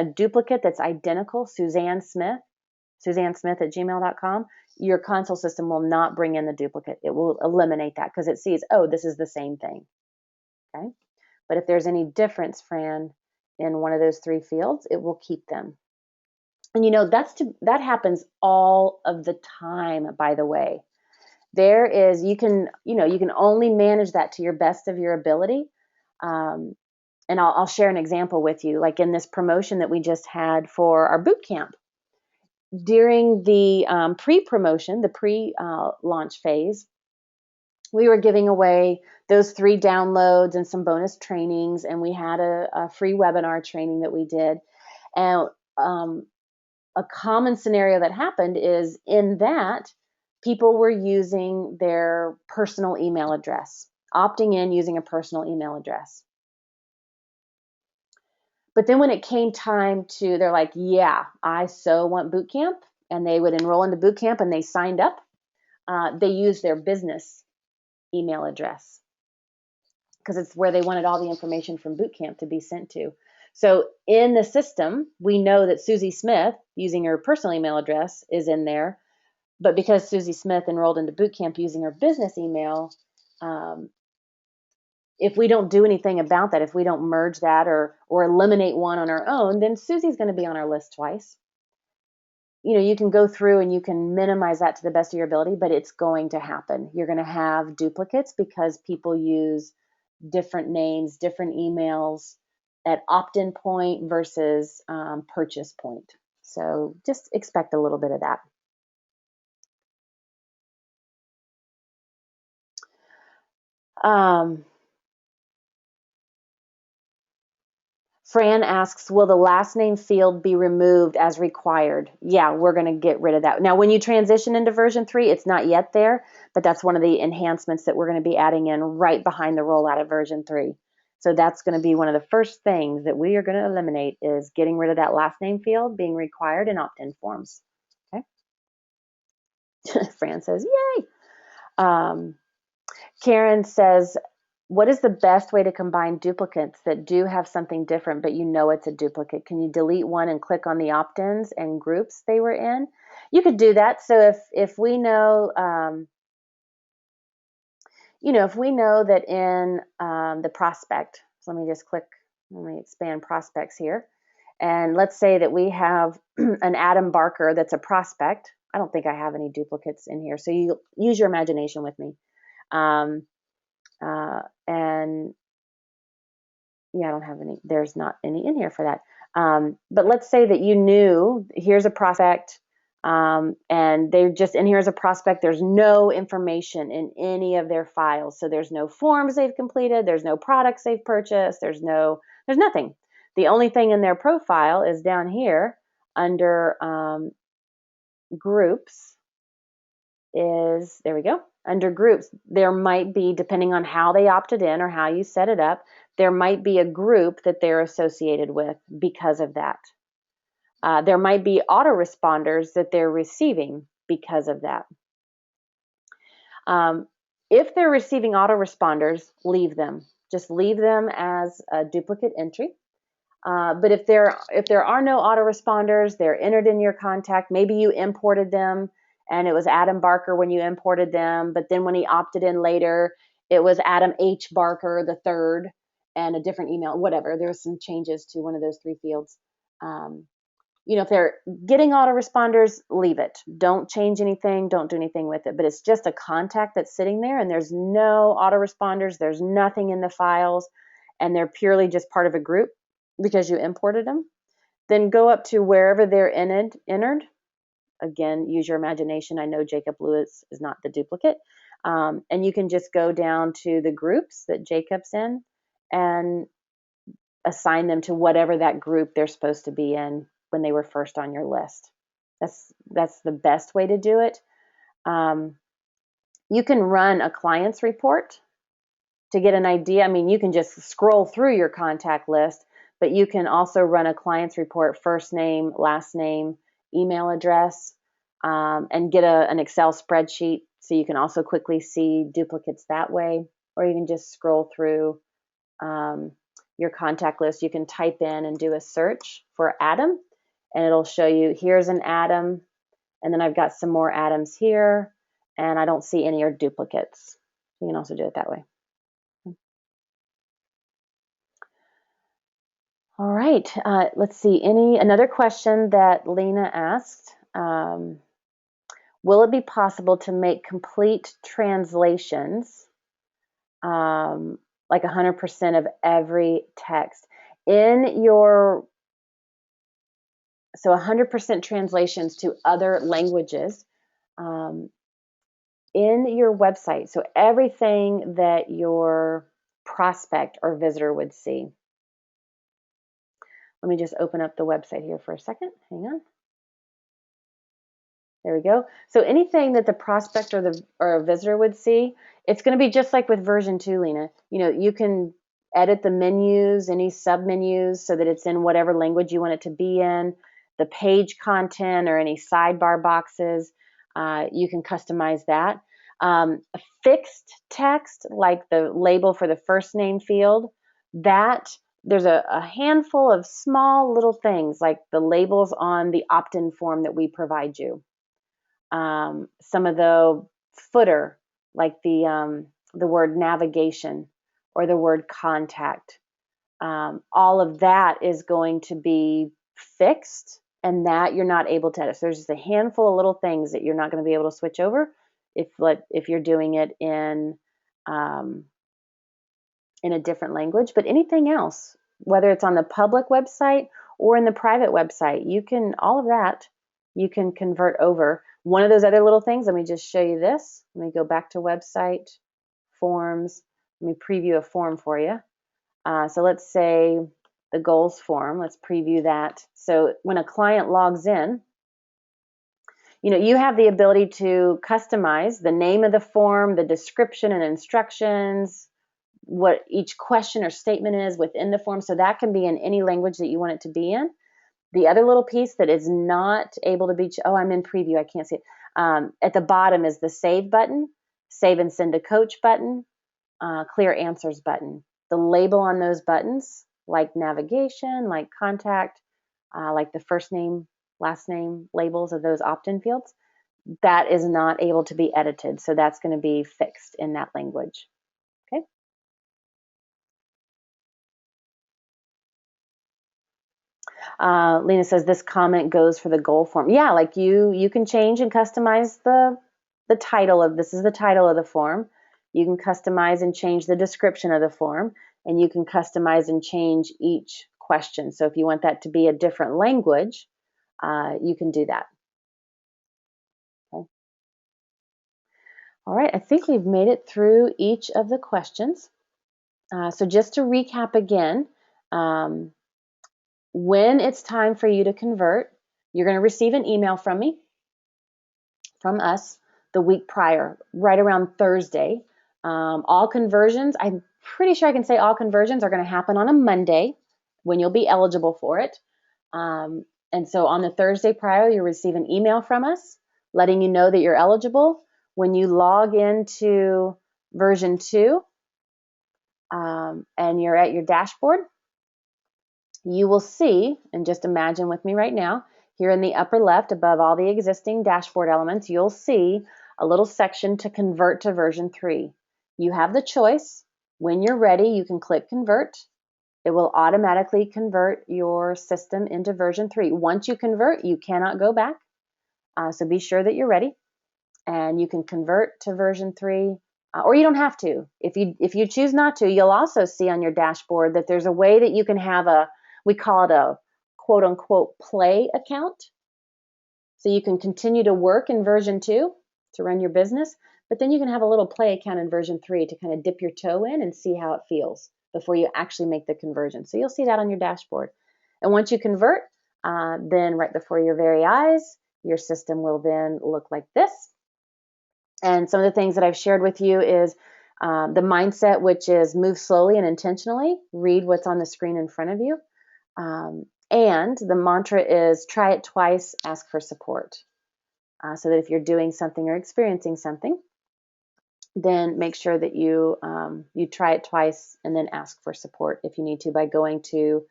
duplicate that's identical, Suzanne Smith@gmail.com, your console system will not bring in the duplicate. It will eliminate that because it sees, oh, this is the same thing. Okay. But if there's any difference, Fran, in one of those 3 fields, it will keep them. And that happens all of the time, by the way. There is, you can only manage that to your best of your ability. And I'll share an example with you, like in this promotion that we just had for our boot camp. During the pre-promotion, the pre-launch phase, we were giving away those 3 downloads and some bonus trainings, and we had a free webinar training that we did. And a common scenario that happened is in that people were using their personal email address, opting in using a personal email address. But then when it came time to, they're like, yeah, I so want boot camp, and they would enroll into boot camp and they signed up, they used their business email address because it's where they wanted all the information from boot camp to be sent to. So in the system, we know that Susie Smith, using her personal email address, is in there. But because Susie Smith enrolled into boot camp using her business email, if we don't do anything about that, if we don't merge that or eliminate one on our own, then Susie's going to be on our list twice. You can go through and you can minimize that to the best of your ability, but it's going to happen. You're going to have duplicates because people use different names, different emails at opt-in point versus purchase point. So just expect a little bit of that. Fran asks, will the last name field be removed as required? Yeah, we're going to get rid of that. Now, when you transition into version 3, it's not yet there, but that's one of the enhancements that we're going to be adding in right behind the rollout of version 3. So that's going to be one of the first things that we are going to eliminate is getting rid of that last name field being required in opt-in forms. Okay. Fran says, yay. Karen says, what is the best way to combine duplicates that do have something different, but you know it's a duplicate? Can you delete one and click on the opt-ins and groups they were in? You could do that. So if we know, if we know that in the prospect, so let me expand prospects here. And let's say that we have an Adam Barker that's a prospect. I don't think I have any duplicates in here. So you use your imagination with me. And yeah, I don't have any, there's not any in here for that. But let's say that you knew, here's a prospect, and they're just in here as a prospect. There's no information in any of their files. So there's no forms they've completed. There's no products they've purchased. There's nothing. The only thing in their profile is down here under groups is, there we go. Under groups, there might be, depending on how they opted in or how you set it up, there might be a group that they're associated with because of that. There might be autoresponders that they're receiving because of that. If they're receiving autoresponders, leave them. Just leave them as a duplicate entry. But if there are no autoresponders, they're entered in your contact. Maybe you imported them and it was Adam Barker when you imported them, but then when he opted in later, it was Adam H. Barker the third and a different email, whatever. There was some changes to one of those 3 fields. If they're getting autoresponders, leave it. Don't change anything. Don't do anything with it. But it's just a contact that's sitting there and there's no autoresponders. There's nothing in the files and they're purely just part of a group because you imported them. Then go up to wherever they're entered. Again, use your imagination. I know Jacob Lewis is not the duplicate. And you can just go down to the groups that Jacob's in and assign them to whatever that group they're supposed to be in when they were first on your list. That's the best way to do it. You can run a client's report to get an idea. I mean, you can just scroll through your contact list, but you can also run a client's report, first name, last name, email address, and get an Excel spreadsheet so you can also quickly see duplicates that way. Or you can just scroll through your contact list. You can type in and do a search for Adam, and it'll show you, here's an Adam, and then I've got some more Adams here, and I don't see any are duplicates. You can also do it that way. All right, let's see, another question that Lena asked. Will it be possible to make complete translations, like 100% of every text in your, so 100% translations to other languages in your website? So everything that your prospect or visitor would see. Let me just open up the website here for a second. Hang on. There we go. So anything that the prospect or a visitor would see, it's going to be just like with version 2, Lena. You can edit the menus, any sub-menus, so that it's in whatever language you want it to be in. The page content or any sidebar boxes, you can customize that. Fixed text, like the label for the first name field, that there's a handful of small little things like the labels on the opt-in form that we provide you. Some of the footer, like the word navigation or the word contact. All of that is going to be fixed, and that you're not able to edit. So there's just a handful of little things that you're not going to be able to switch over if you're doing it in a different language. But anything else, whether it's on the public website or in the private website, all of that you can convert over. One of those other little things, let me just show you this. Let me go back to website, forms. Let me preview a form for you. So let's say the goals form. Let's preview that. So when a client logs in, you have the ability to customize the name of the form, the description and instructions, what each question or statement is within the form. So that can be in any language that you want it to be in. The other little piece that is not able to be, I'm in preview, I can't see it. At the bottom is the save button, save and send to coach button, clear answers button. The label on those buttons, like navigation, like contact, like the first name, last name labels of those opt-in fields, that is not able to be edited. So that's going to be fixed in that language. Okay. Lena says this comment goes for the goal form. Yeah, like you can change and customize the title of, this is the title of the form. You can customize and change the description of the form, and you can customize and change each question. So if you want that to be a different language, you can do that. Okay. All right, I think we've made it through each of the questions. So just to recap again, when it's time for you to convert, you're going to receive an email from us, the week prior, right around Thursday. All conversions, I'm pretty sure I can say all conversions are going to happen on a Monday when you'll be eligible for it. And so on the Thursday prior, you'll receive an email from us letting you know that you're eligible. When you log into version 2 and you're at your dashboard, you will see, and just imagine with me right now, here in the upper left above all the existing dashboard elements, you'll see a little section to convert to version 3. You have the choice. When you're ready, you can click convert. It will automatically convert your system into version 3. Once you convert, you cannot go back. So be sure that you're ready, and you can convert to version 3, or you don't have to. If you choose not to, you'll also see on your dashboard that there's a way that you can have we call it a quote unquote play account. So you can continue to work in version 2 to run your business, but then you can have a little play account in version 3 to kind of dip your toe in and see how it feels before you actually make the conversion. So you'll see that on your dashboard. And once you convert, then right before your very eyes, your system will then look like this. And some of the things that I've shared with you is the mindset, which is move slowly and intentionally, read what's on the screen in front of you. And the mantra is try it twice, ask for support. So that if you're doing something or experiencing something, then make sure that you try it twice and then ask for support if you need to by going to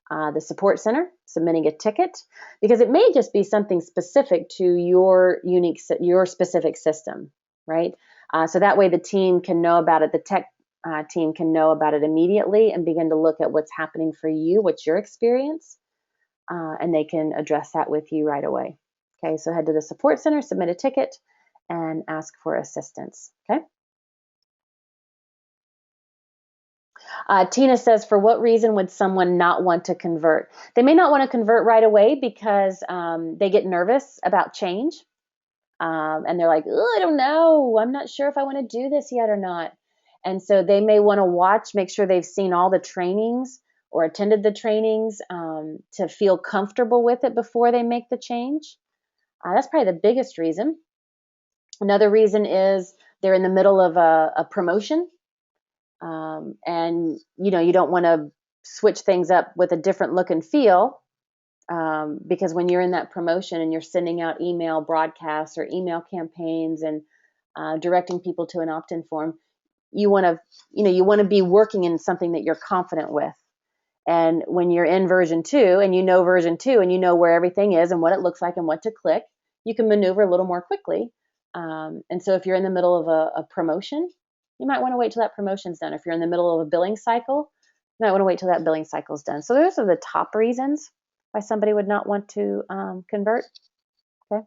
the support center, submitting a ticket, because it may just be something specific to your specific system, right? So that way the team can know about it, the tech team can know about it immediately and begin to look at what's happening for you, what's your experience, and they can address that with you right away. Okay, so head to the support center, submit a ticket, and ask for assistance. Okay. Tina says, for what reason would someone not want to convert? They may not want to convert right away because they get nervous about change. And they're like, I don't know. I'm not sure if I want to do this yet or not. And so they may want to make sure they've seen all the trainings or attended the trainings to feel comfortable with it before they make the change. That's probably the biggest reason. Another reason is they're in the middle of a promotion. And you don't want to switch things up with a different look and feel, because when you're in that promotion and you're sending out email broadcasts or email campaigns and directing people to an opt-in form, you want to be working in something that you're confident with. And when you're in version 2 and you know version 2 and you know where everything is and what it looks like and what to click, you can maneuver a little more quickly. And so if you're in the middle of a promotion, you might want to wait till that promotion's done. If you're in the middle of a billing cycle, you might want to wait till that billing cycle's done. So those are the top reasons why somebody would not want to convert. Okay.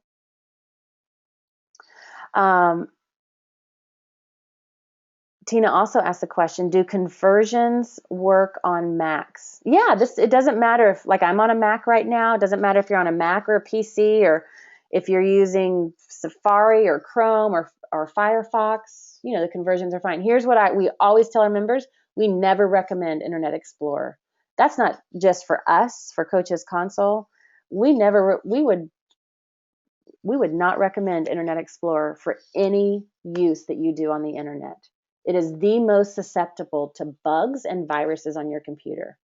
Tina also asked the question, do conversions work on Macs? Yeah, it doesn't matter if, like, I'm on a Mac right now. It doesn't matter if you're on a Mac or a PC, or if you're using Safari or Chrome or Firefox, the conversions are fine. Here's what we always tell our members: we never recommend Internet Explorer. That's not just for us, for Coaches Console. We would not recommend Internet Explorer for any use that you do on the internet. It is the most susceptible to bugs and viruses on your computer.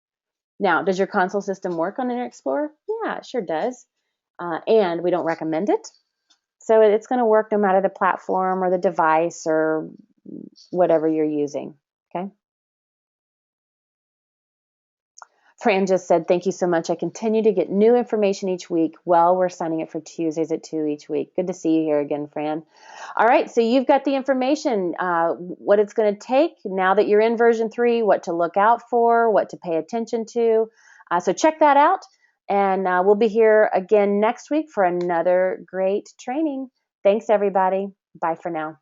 Now, does your console system work on Internet Explorer? Yeah, it sure does. And we don't recommend it. So it's going to work no matter the platform or the device or whatever you're using. Okay. Fran just said, thank you so much. I continue to get new information each week. Well, we're signing it for Tuesdays at 2 each week. Good to see you here again, Fran. All right, so you've got the information, what it's going to take now that you're in version 3, what to look out for, what to pay attention to. So check that out, and we'll be here again next week for another great training. Thanks, everybody. Bye for now.